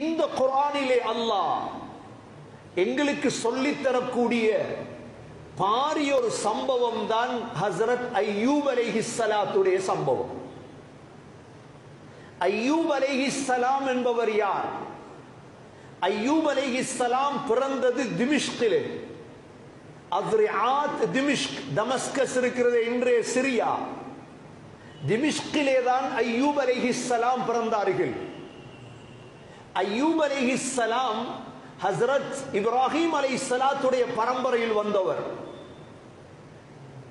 இந்த குர்ஆனிலே அல்லாஹ் எங்களுக்கு சொல்லித்தரக்கூடிய பாரிய ஒரு சம்பவம் தான் ஹஸ்ரத் அய்யூப் அலைஹிஸ்ஸலாத்துடைய சம்பவம். அய்யூப் அலைஹிஸ்ஸலாம் என்பவர் யார்? அய்யூப் அலைஹிஸ்ஸலாம் பிறந்தது திமிஷ்கிலே. அத்ரிஆத் திமிஷ்க், தமஸ்கஸ் இருக்கிறது இன்றைய சிரியா. திமிஷ்கிலே தான் அய்யூப் அலைஹிஸ்ஸலாம் பிறந்தார்கள். அய்யூப் அலைஹிஸ்ஸலாம் ஹஸ்ரத் இப்ராஹிம் அலைஹிஸ்ஸலாத்துடைய பரம்பரையில் வந்தவர்.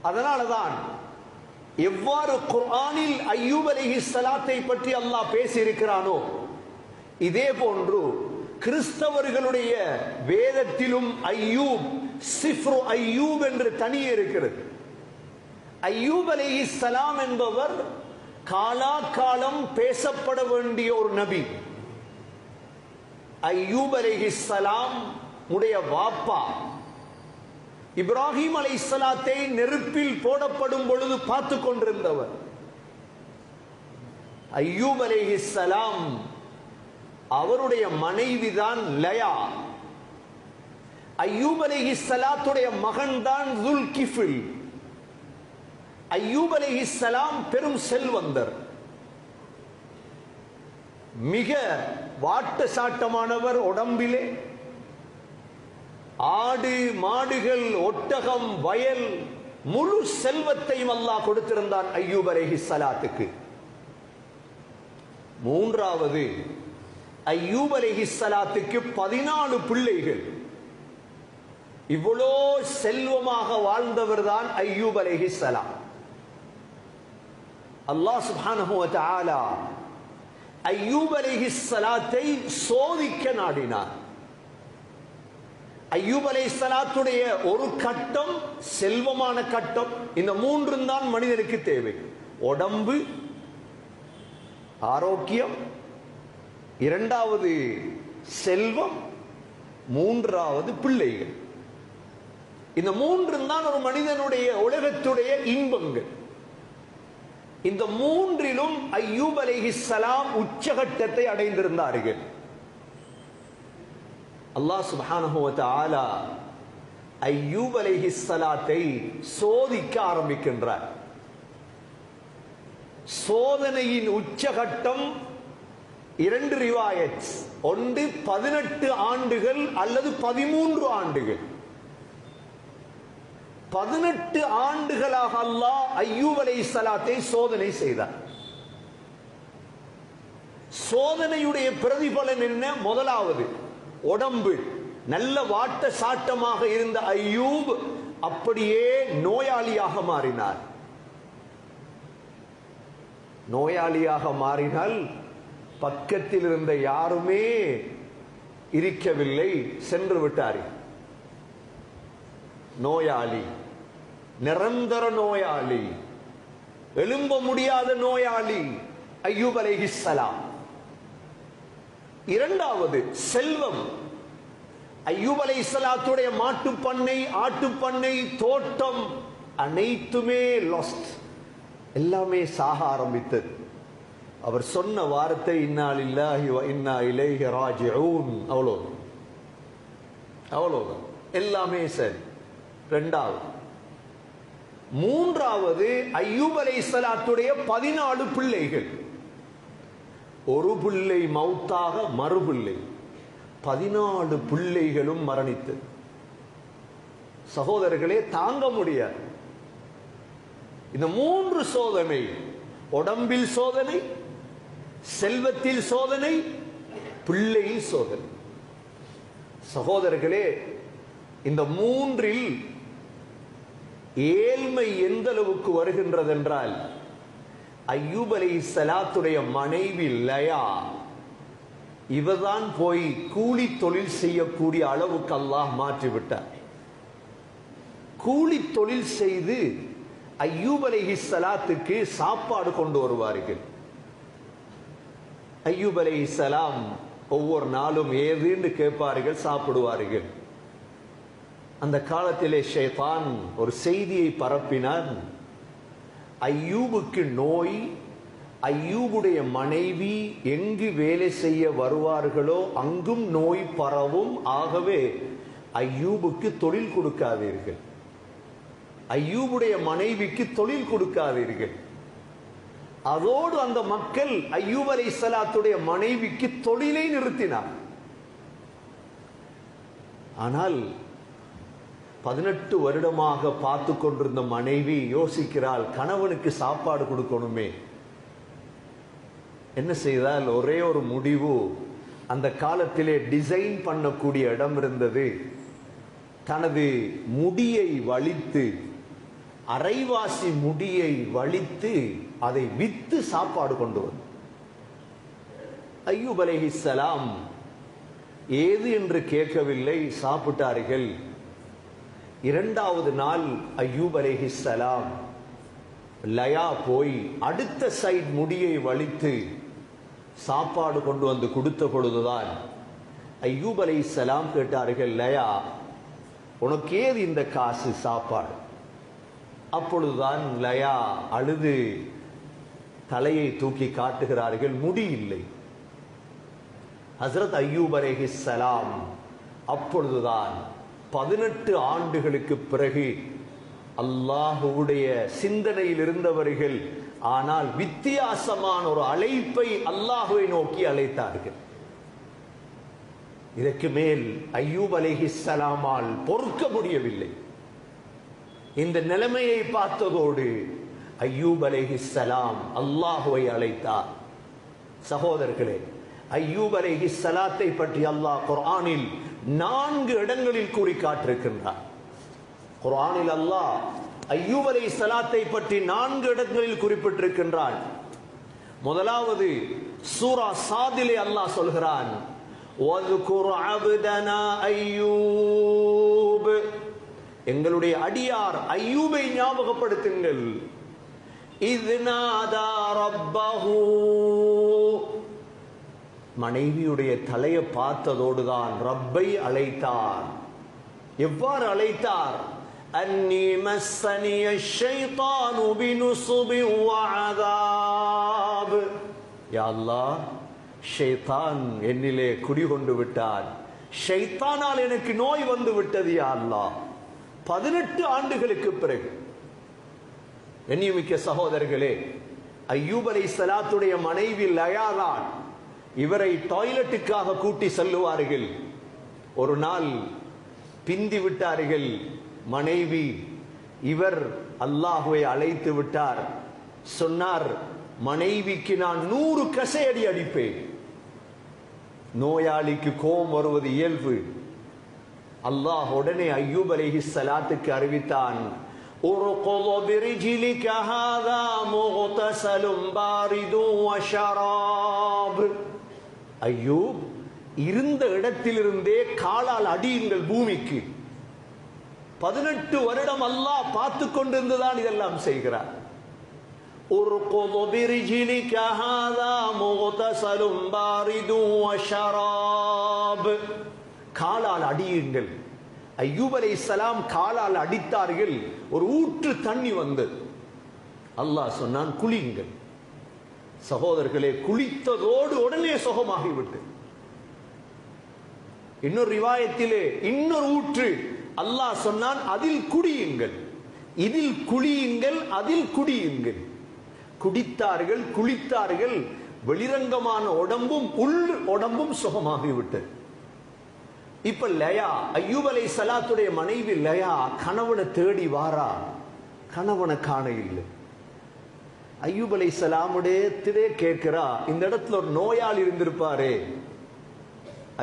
அதனாலதான் எவ்வாறு குர்ஆனில் அய்யூப் அலைஹிஸ்ஸலாத்தை பற்றி அல்லாஹ் பேசி இருக்கிறானோ இதே போன்று கிறிஸ்தவர்களுடைய வேதத்திலும் அய்யூப், சிஃப்ரு அய்யூப் என்று தனியே இருக்கிறது. அய்யூப் அலைஹிஸ்ஸலாம் என்பவர் காலாகாலம் பேசப்பட வேண்டிய ஒரு நபி. அய்யூப் அலைஹிஸ்ஸலாம் உடைய வாப்பா இப்ராஹிம் அலைஹிஸ்ஸலாத்தை நெருப்பில் போடப்படும் பொழுது பார்த்து கொண்டிருந்தவர். அய்யூப் அலைஹிஸ்ஸலாம் அவருடைய மனைவிதான் லயா. அய்யூப் அலைஹிஸ்ஸலாத்துடைய மகன் தான் துல்கிஃபில். அய்யூப் அலைஹிஸ்ஸலாம் பெரும் செல்வந்தர், மிக வாட்ட சாட்டமானவர். உடம்பிலே ஆடு, மாடுகள், ஒட்டகம், வயல், முழு செல்வத்தையும் அல்லாஹ் கொடுத்திருந்தான் அய்யூப் அலைஹிஸ்ஸலாத்துக்கு. மூன்றாவது, அய்யூப் அலைஹிஸ்ஸலாத்துக்கு 14 பிள்ளைகள். இவ்வளோ செல்வமாக வாழ்ந்தவர் தான் அய்யூப் அலைஹிஸ்ஸலாம். அல்லாஹ் சுப்ஹானஹு வ தஆலா அய்யூப் அலைஹிஸ்ஸலாத்தை சோதிக்க நாடினார். அய்யூப் அலைஹிஸ்ஸலாத்துடைய ஒரு கட்டம் செல்வமான கட்டம். இந்த மூன்றும் தான் மனிதனுக்கு தேவை: உடம்பு, ஆரோக்கியம், இரண்டாவது செல்வம், மூன்றாவது பிள்ளைகள். இந்த மூன்றும் தான் ஒரு மனிதனுடைய உலகத்துடைய இன்பங்கள். இந்த மூன்றிலும் அய்யூப் அலைஹிஸ்ஸலாம் உச்சகட்டத்தை அடைந்திருந்தார்கள். அல்லாஹ் சுப்ஹானஹு வ தஆலா அய்யூப் அலைஹிஸ்ஸலாத்தை சோதிக்க ஆரம்பிக்கின்றார். சோதனையின் உச்சகட்டம் 2 ரிவாயத். ஒன்று 18 ஆண்டுகள் அல்லது 13 ஆண்டுகள். 18 ஆண்டுகளாக அல்லாஹ் அய்யூப் அலைஹிஸ்ஸலாத்தை சோதனை செய்தார். சோதனையுடைய பிரதிபலன் என்ன? முதலாவது, உடம்பு நல்ல வாட்ட சாட்டமாக இருந்த அய்யூப் அப்படியே நோயாளியாக மாறினார். நோயாளியாக மாறினால் பக்கத்தில் இருந்த யாருமே இருக்கவில்லை, சென்று விட்டார்கள். நோயாளி, நிரந்தர நோயாளி, எழும்ப முடியாத நோயாளி அய்யூப் அலைஹிஸ்ஸலாம். இரண்டாவது, செல்வம். அய்யூப் அலைஹிஸ்ஸலாத்துடைய மாட்டுப்பண்ணை, ஆட்டுப்பண்ணை, தோட்டம் அனைத்துமே லாஸ்ட், எல்லாமே சாக ஆரம்பித்தது. அவர் சொன்ன வார்த்தை இன்னா லில்லாஹி வ இன்னா இலைஹி ராஜிஊன். அவ்வளவுதான், எல்லாமே சரி. இரண்டாவது. மூன்றாவது, அய்யூப் அலைஹிஸ்ஸலாத்துடைய 14 பிள்ளைகள். ஒரு பிள்ளை மௌத்தாக, மறு பிள்ளை, 14 பிள்ளைகளும் மரணித்தது. சகோதரர்களே, தாங்க முடியாது. இந்த 3 சோதனை: உடம்பில் சோதனை, செல்வத்தில் சோதனை, பிள்ளையில் சோதனை. சகோதரர்களே, இந்த மூன்றில் ஏழ்மை எந்த அளவுக்கு வருகின்றது என்றால், அய்யூப் அலைஹிஸ்ஸலாத்துடைய மனைவி லயா இவர்தான் போய் கூலி தொழில் செய்யக்கூடிய அளவுக்கு அல்லாஹ் மாற்றிவிட்டார். கூலி தொழில் செய்து அய்யூப் அலைஹிஸ்ஸலாத்துக்கு சாப்பாடு கொண்டு வருவார்கள். அய்யூப் அலைஹிஸ்ஸலாம் ஒவ்வொரு நாளும் ஏதுன்னு கேட்பார்கள், சாப்பிடுவார்கள். அந்த காலத்திலே ஷைத்தான் ஒரு செய்தியை பரப்பினான். அய்யூபுக்கு நோய், ஐயூபுடைய மனைவி எங்கு வேலை செய்ய வருவார்களோ அங்கும் நோய் பரவும். ஆகவே ஐயூபுக்கு தொழில் கொடுக்காதீர்கள், ஐயூபுடைய மனைவிக்கு தொழில் கொடுக்காதீர்கள். அதோடு அந்த மக்கள் ஐயூப் அலைஹிஸ்ஸலாத்துடைய மனைவிக்கு தொழிலை நிறுத்தினார். ஆனால் 18 வருடமாக பார்த்து கொண்டிருந்த மனைவி யோசிக்கிறாள், கணவனுக்கு சாப்பாடு கொடுக்கணுமே. என்ன செய்தால், ஒரே ஒரு முடிவு. அந்த காலத்திலே டிசைன் பண்ணக்கூடிய இடம் இருந்தது. தனது முடியை வலித்து, அரைவாசி முடியை வலித்து அதை வித்து சாப்பாடு கொண்டு வந்து ஐயூப் அலைஹிஸ்ஸலாம் ஏது என்று கேட்கவில்லை, சாப்பிட்டார்கள். 2வது நாள் ஐயூப் அலைஹிஸ்ஸலாம் லயா போய் அடுத்த சைடு முடியை வலித்து சாப்பாடு கொண்டு வந்து கொடுத்த பொழுதுதான் ஐயூப் அலைஹிஸ்ஸலாம் கேட்டார்கள், லயா உனக்கு ஏது இந்த காசு சாப்பாடு? அப்பொழுதுதான் லயா அழுது தலையை தூக்கி காட்டுகிறார்கள், முடி இல்லை. ஹஸ்ரத் ஐயூப் அலைஹிஸ்ஸலாம் அப்பொழுதுதான் 18 ஆண்டுகளுக்கு பிறகு அல்லாஹ்வுடைய சிந்தனையில் இருந்தவர்கள், ஆனால் வித்தியாசமான ஒரு அழைப்பை அல்லாஹ்வை நோக்கி அழைத்தார்கள். இதற்கு மேல் ஐயூப் அலைஹிஸ்ஸலாமால் பொறுக்க முடியவில்லை. இந்த நிலைமையை பார்த்ததோடு ஐயூப் அலைஹிஸ்ஸலாம் அல்லாஹ்வை அழைத்தார். சகோதரர்களே, ஐயூப் அலைஹிஸ்ஸலாத்தை பற்றி அல்லாஹ் குர்ஆனில் 4 இடங்களில் கூறி காட்டிருக்கின்றார். குர்ஆனில் அல்லாஹ் ஐயூப் அலைஹிஸ்ஸலாத்தை பற்றி 4 இடங்களில் குறிப்பிட்டிருக்கின்றான். முதலாவது சூரா சாதிலே அல்லாஹ் சொல்கிறான், வذ்குர் அப்தனா ஐயூப், எங்களுடைய அடியார் ஐயூபை ஞாபகப்படுத்துங்கள். இத் நாதா ரப்பஹு, மனைவியுடைய தலையை பார்த்ததோடுதான் ரப்பை அழைத்தார். எவ்வாறு அழைத்தார்? அன்னி மஸ்ஸனிய ஷைத்தானு பினுஸ்பி வஅதாப், யா அல்லாஹ், ஷைத்தான் என்னிலே குடிகொண்டு விட்டான், ஷைத்தானால் எனக்கு நோய் வந்து விட்டது யா அல்லாஹ். 18 ஆண்டுகளுக்கு பிறகு. கண்ணியமிக்க சகோதரர்களே, ஐயூப் அலைஹிஸ்ஸலாத்துடைய மனைவி லயாதான் இவரை டாய்லெட்டுக்காக கூட்டி செல்லுவார்கள். ஒரு நாள் பிந்தி விட்டார்கள் மனைவி. இவர் அல்லாஹ்வை அழைத்து விட்டார். சொன்னார், மனைவிக்கு நான் 100 கசையடி அடிப்பேன். நோயாளிக்கு கோபம் வருவது இயல்பு. அல்லாஹ் உடனே ஐயூப் அலைஹிஸ்ஸலாத்துக்கு அறிவித்தான், உர்குது பிரிஜ்லிக ஹாதா முக்தஸலும் பாரிது வஷராப். ஐயூப், இருந்த இடத்திலிருந்தே காலால் அடியுங்கள் பூமிக்கு. 18 வருடம் அல்லாஹ் பார்த்து கொண்டிருந்துதான் இதெல்லாம் செய்கிறார். உர்குது பிரிஜ்லிக ஹாதா முக்தஸலும் பாரிது வஷராப், காலால் அடியுங்கள். ஐயூப் அலைஹிஸ்ஸலாம் காலால் அடித்தார்கள். ஒரு ஊற்று தண்ணி வந்தது. அல்லாஹ் சொன்னான், குளியுங்கள். சகோதரர்களே, குளித்ததோடு உடனே சுகமாகிவிட்டு. இன்னொரு ரிவாயத்திலே இன்னொரு ஊற்று அல்லாஹ் சொன்னான், அதில் குடியுங்கள். இதில் குளியுங்கள், அதில் குடியுங்கள். குடித்தார்கள், குளித்தார்கள். வெளிரங்கமான உடம்பும் உள் உடம்பும் சுகமாகிவிட்டது. இப்ப லயா, ஐயூப் அலைஹிஸ்ஸலாத்துடைய மனைவி லயா கணவனை தேடி வாரா. கணவனை காண இல்லை. ஐயூப் அலைஹிஸ்ஸலாமுடைய கேட்கிறா, இந்த இடத்துல ஒரு நோயாளி இருந்திருப்பாரே.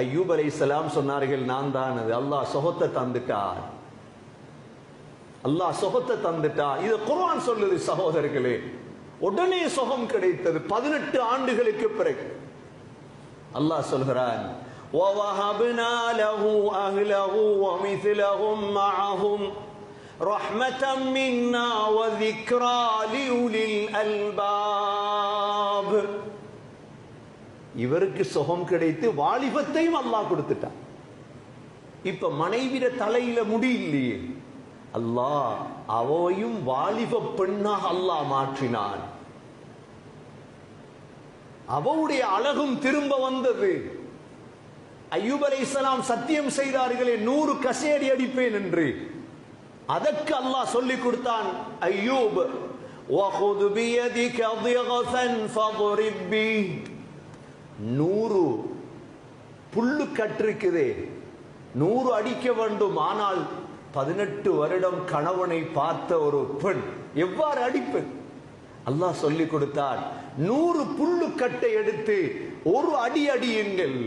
ஐயூப் அலைஹிஸ்ஸலாம் சொன்னார்கள், நான் தான் அது. அல்லாஹ் சுகத்தை தந்துட்டார், அல்லாஹ் சுகத்தை தந்துட்டார். இது குர்ஆன் சொல்லுது சகோதரர்களே. உடனே சுகம் கிடைத்தது 18 ஆண்டுகளுக்கு பிறகு. அல்லாஹ் சொல்கிறான், وَوَهَبْنَا لَهُ أَهْلَهُ وَمِثْلَهُمْ مَعَهُمْ رَحْمَةً مِنَّا وَذِكْرَى لِأُولِي الْأَلْبَابِ. இவருக்கு சுகம் கிடைத்து வாலிபத்தையும் அல்லாஹ் கொடுத்துட்டான். இப்ப மனைவிட தலையில முடி இல்லையே, அல்லாஹ் அவையும் வாலிப பெண்ணாக அல்லாஹ் மாற்றினான். அவருடைய அழகும் திரும்ப வந்தது. அய்யூப் அலைஹிஸ்ஸலாம் சத்தியம் செய்தார்களே 100 கசேடி அடிப்பேன் என்று. அதற்கு அல்லாஹ் சொல்லிக் கொடுத்தான், அய்யூப் வஹுது பியதிக திகஃபன் ஃபضرب பி. 100 புல்லு கற்றிருக்குதே, 100 அடிக்க வேண்டும். ஆனால் 18 வருடம் கணவனை பார்த்த ஒரு பெண் எவ்வாறு அடிப்பது? அல்லாஹ் சொல்லிக் கொடுத்தார், 100 புல்லு கட்டை எடுத்து ஒரு அடி அடியுங்கள்,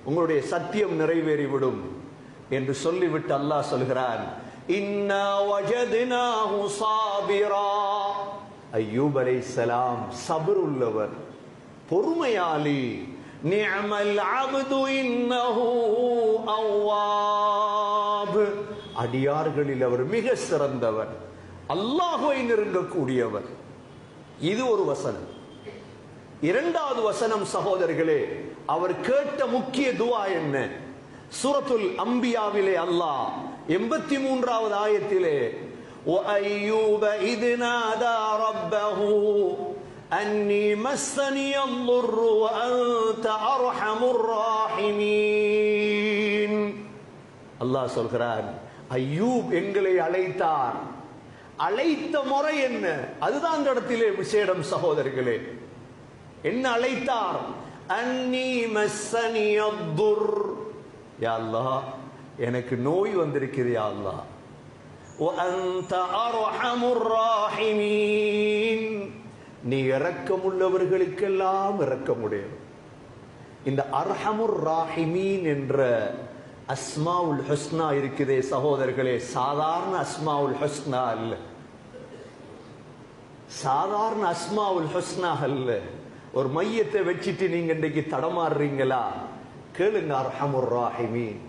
உங்களுடைய சத்தியம் நிறைவேறிவிடும் என்று சொல்லிவிட்டு அல்லாஹ் சொல்கிறான், இன்னா வஜத்னாஹு சாபிரா. அய்யூப் அலைஹிஸ்ஸலாம் சபர் உள்ளவர், பொறுமையாளி. நிஅமல் அப்து இன்னஹு அவ்வாப். அடியார்களில் அவர் மிக சிறந்தவர், அல்லாஹ்வை நெருங்கக்கூடியவர். இது ஒரு வசனம். இரண்டாவது வசனம் சகோதரர்களே, அவர் கேட்ட முக்கிய துஆ என்ன? சூரத்துல் அம்பியாவிலே அல்லாஹ் 83வது ஆயத்திலே وَأَيُّوبَ إِذْ نَادَى رَبَّهُ أَنِّي مَسَّنِيَ الضُّرُّ وَأَنْتَ أَرْحَمُ الراحمين. அல்லாஹ் சொல்கிறான், அய்யூப் எங்களை அழைத்தார். அழைத்த முறை என்ன? அதுதான் இந்த இடத்திலே விசேடம் சகோதரர்களே. என்ன அழைத்தார்? அன்னி மஸ்ஸனிய துர். யா அல்லாஹ், எனக்கு நோய் வந்திருக்குது யா அல்லாஹ். வ அன்த அர்ஹமுர் ராஹிமீன். நீ இரக்கமுள்ளவர்களுக்கெல்லாம் இரக்கமுடையவர். இந்த அர்ஹமுர் ராஹிமீன் என்ற அஸ்மாவுல் ஹுஸ்னா இருக்குதே சகோதரர்களே, சாதாரண அஸ்மாவுல் ஹுஸ்னா அல்ல, சாதாரண அஸ்மாவுல் ஹுஸ்னா அல்ல. ஒரு மையத்தை வச்சிட்டு நீங்க இன்றைக்கு தடமாறுறீங்களா? கேளுங்க, அர்ஹமுர் ராஹிமீன்,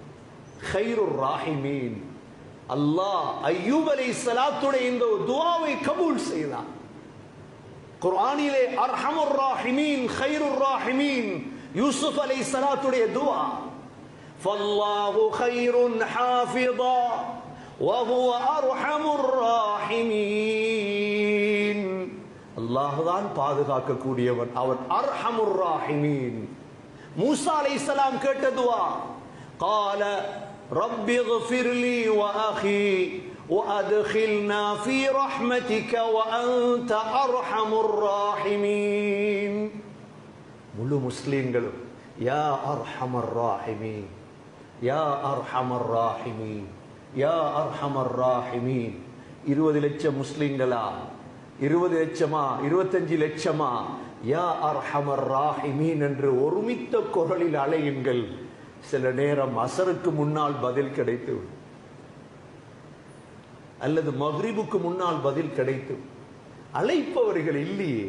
கைருர் ராஹிமீன். அல்லாஹ் அய்யூப் அலைஹிஸ்ஸலாத்துடைய இந்த துஆவை கபூல் செய்தார். குர்ஆனிலே அர்ஹமுர் ராஹிமீன், கைருர் ராஹிமீன், யூசுப் அலைஹிஸ்ஸலாத்துடைய துஆ. ஃபல்லாஹு கைருன் ஹாஃபிதா வஹுவ அர்ஹமுர் ராஹிமீன். அல்லாஹ் தான் பாதுகாக்க கூடியவன், அவன் அர்ஹமுர் ராஹிமீன். மூசா அலைஹிஸ்ஸலாம் கேட்ட துஆ, قال رب اغفر لي واخي وادخلنا في رحمتك وانت ارحم الراحمين. முழு முஸ்லிம்களும் யா அர்ஹமர் ராஹிமீன், யா அர்ஹமர் ராஹிமீன், யா அர்ஹமர் ராஹிமீன். 20 லட்சம் முஸ்லிம்களா? 20 லட்சமா? 25 லட்சமா? யா அர்ஹமர் ராஹிமீன் என்று ஒருமித்த குரலில் அழையுங்கள். சில நேரம் அசருக்கு முன்னால் பதில் கிடைத்து, அல்லது மக்ரிபுக்கு முன்னால் பதில் கிடைத்து. அழைப்பவர்கள் இல்லையே,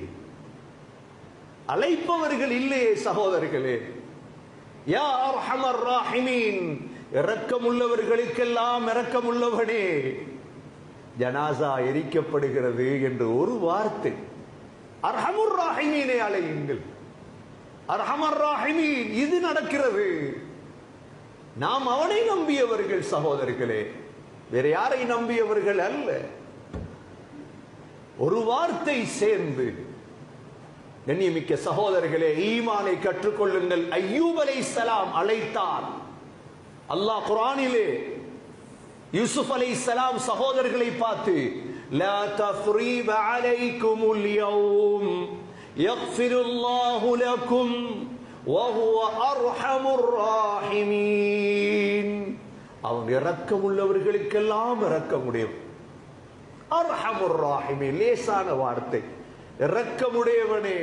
அழைப்பவர்கள் இல்லையே சகோதரர்களே. யா அர்ஹமர் ராஹிமீன், இரக்கமுள்ளவர்களுக்கெல்லாம் இரக்கமுள்ளவனே. ஜனாசா எரிக்கப்படுகிறது என்று ஒரு வார்த்தை, அர்ஹமுர் ராஹிமீனை அழையுங்கள். அர்ஹமர் ராஹிமீன், இது நடக்கிறது. நாம் அவனை நம்பியவர்கள் சகோதரர்களே, வேற யாரை நம்பியவர்கள் அல்ல. ஒரு வார்த்தை சேர்ந்து, கண்ணியமிக்க சகோதரர்களே, ஈமானை கற்றுக்கொள்ளுங்கள். அய்யூப் அலைஹிஸ்ஸலாம் அழைத்தார். அல்லாஹ் குர்ஆனிலே யூசுப் அலைஹிஸ்ஸலாம் சகோதரர்களை பார்த்து, லா தஃரீப அலைக்குமுல் யௌம் யக்ஃபிருல்லாஹு லக்கும் வஹுவ அர்ஹமுர் ராஹிமீன். அவன் இரக்கமுள்ளவர்களுக்கெல்லாம் இரக்கமுடையவன். அர்ஹமுர் ராஹிமீன், லேசான வார்த்தை. இரக்கமுடையவனே,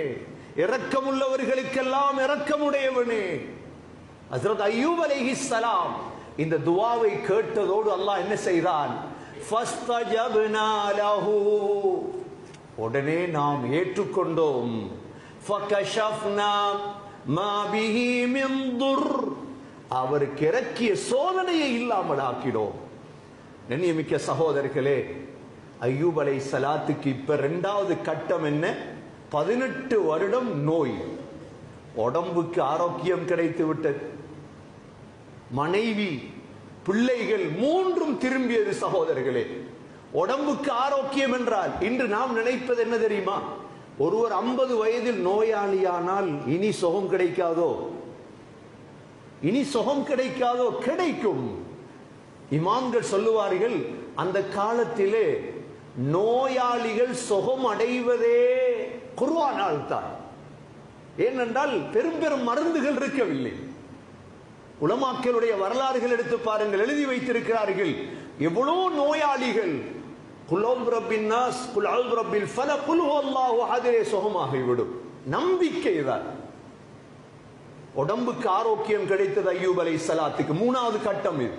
இரக்கமுள்ளவர்களுக்கெல்லாம் இரக்கமுடையவனே. ஹஜ்ரத் அய்யூப் அலைஹிஸ்ஸலாம் இந்த துஆவை கேட்டதோடு அல்லாஹ் என்ன செய்தான்? ஃபஸ்தஜப்னா லஹு, உடனே நாம் ஏற்றுக்கொண்டோம். ஃபகஷஃப்னா மா பிஹி மின் துர், அவருக்கு இறக்கிய சோதனையை இல்லாமல் ஆக்கினோம். கண்ணியமிக்க சகோதரர்களே, அய்யூப் அலைஹிஸ்ஸலாத்துக்கு இப்ப 2வது கட்டம் என்ன? 18 வருடம் நோய், உடம்புக்கு ஆரோக்கியம் கிடைத்து விட்டது. மனைவி, பிள்ளைகள் 3ம் திரும்பியது சகோதரர்களே. உடம்புக்கு ஆரோக்கியம் என்றால் இன்று நாம் நினைப்பது என்ன தெரியுமா? ஒருவர் 50 வயதில் நோயாளியானால் இனி சுகம் கிடைக்காதோ? இனி சுகம் கிடைக்காதோ? கிடைக்கும். இமாம்கள் சொல்லுவார்கள், அந்த காலத்திலே நோயாளிகள் சுகம் அடைவதே குர்ஆனால் தான். ஏனென்றால் பெரும் பெரும் மருந்துகள் இருக்கவில்லை. உலமாக்களுடைய வரலாறுகள் எடுத்து பாருங்கள், எழுதி வைத்திருக்கிறார்கள். எவ்வளோ நோயாளிகள் சுகமாகிவிடும். நம்பிக்கைதான். உடம்புக்கு ஆரோக்கியம் கிடைத்தது அய்யூப் அலைஹிஸ்ஸலாத்துக்கு. 3வது கட்டம் இது.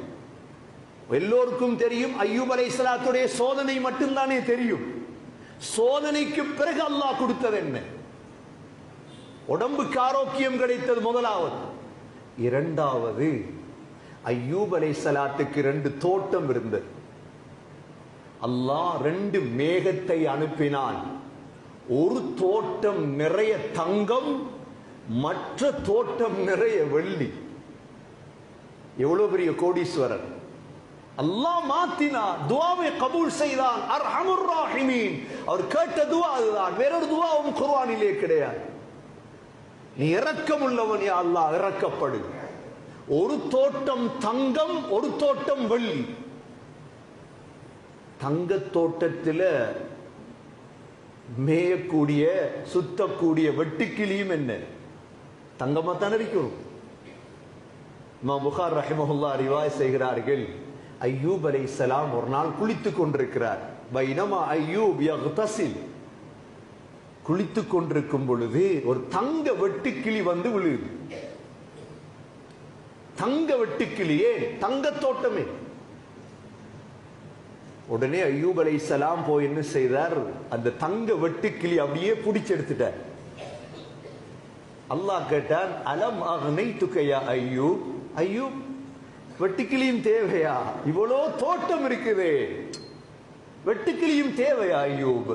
எல்லோருக்கும் தெரியும், அய்யூப் அலைஹிஸ்ஸலாத்துடைய சோதனை மட்டும்தானே தெரியும். சோதனைக்கு பிறகு அல்லாஹ் கொடுத்தது என்ன? உடம்புக்கு ஆரோக்கியம் கிடைத்தது முதலாவது. 2வது, அய்யூப் அலைஹிஸ்ஸலாத்துக்கு 2 தோட்டம் இருந்தது. அல்லாஹ் 2 மேகத்தை அனுப்பினான். ஒரு தோட்டம் நிறைய தங்கம், மற்ற தோட்டம் நிறைய வெள்ளி. எவ்வளவு பெரிய கோடீஸ்வரன்! அல்லாஹ் மாத்தினான், துஆவை கபூல் செய்தான். அர்ஹமுர் ராஹிமீன். அவர் கேட்ட துஆ அதுதான். வேறொரு துஆவும் குர்ஆனிலே கிடையாது. நீ இரக்கமுள்ளவன் யா அல்லாஹ், இரக்கப்படு. ஒரு தோட்டம் தங்கம், ஒரு தோட்டம் வெள்ளி. தங்க தோட்டத்தில் மேயக்கூடிய சுத்தக்கூடிய வெட்டுக்கிளியும் என்ன தங்கமா தான் இருக்கிறோம். இமாம் புகார் ரஹிமஹுல்லாஹ் ரிவாயத் செய்கிறார்கள், அய்யூப் அலைஹிஸ்ஸலாம் ஒரு நாள் குளித்துக் கொண்டிருக்கிறார். பைனமா அய்யூப் யக்தஸில், குளித்துக் கொண்டிருக்கும் பொழுது ஒரு தங்க வெட்டுக்கிளி வந்து விழுது. தங்க வெட்டுக்கிளியே, தங்க தோட்டமே. உடனே அய்யூப் அலைஹிஸ்ஸலாம் போய் என்ன செய்தார், அந்த தங்க வெட்டுக்கிளி அப்படியே பிடிச்சு எடுத்துட்டார். அல்லாஹ் கேட்டான், அலம் அக்னைதுக யா அய்யூப். அய்யூப், வெட்டுக்கிளியும் தேவையா? இவ்வளோ தோட்டம் இருக்குது, வெட்டுக்கிளியும் தேவையா அய்யூப்?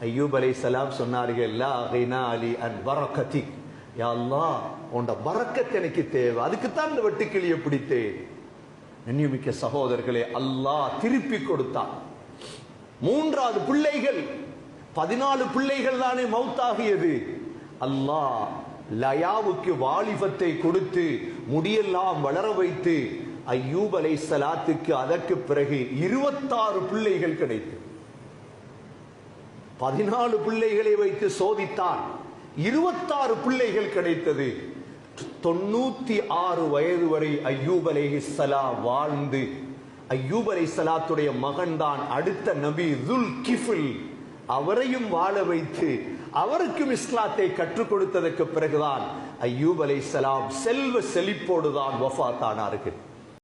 அய்யூப் அலைஹிஸ்ஸலாம் சொன்னார்கள், லா கினா அலி அன் பரக்கதிக். யா அல்லாஹ், உன்ட பரக்கத் எனக்கு தேவை, அதுக்குத்தான் இந்த வெட்டுக்கிளியை பிடித்தேன். நன்றிமிக்க சகோதரர்களே, அல்லாஹ் திருப்பி கொடுத்தான். 3வது பிள்ளைகள், 14 பிள்ளைகள் தானே மௌத்தாகியது. அல்லாஹ் லயாவுக்கு வாலிபத்தை கொடுத்து முடியெல்லாம் வளர வைத்து அய்யூப் அலைஹிஸ்ஸலாத்துக்கு அதற்கு பிறகு 26 பிள்ளைகள் கிடைத்தது. 14 பிள்ளைகளை வைத்து சோதித்தான், 26 பிள்ளைகள் கிடைத்தது. 96 வயது வரை அய்யூப் அலைஹிஸ்ஸலாம் வாழ்ந்து, அய்யூப் அலைஹிஸ்ஸலாத்துடைய மகன் தான் அடுத்த நபி துல் கிஃபில், அவரையும் வாழ வைத்து அவருக்கும் இஸ்லாத்தை கற்றுக் கொடுத்ததற்கு பிறகுதான் அய்யூப் அலைஹிஸ்ஸலாம் செல்வ செழிப்போடு தான் வஃபாத்தானார்கள்.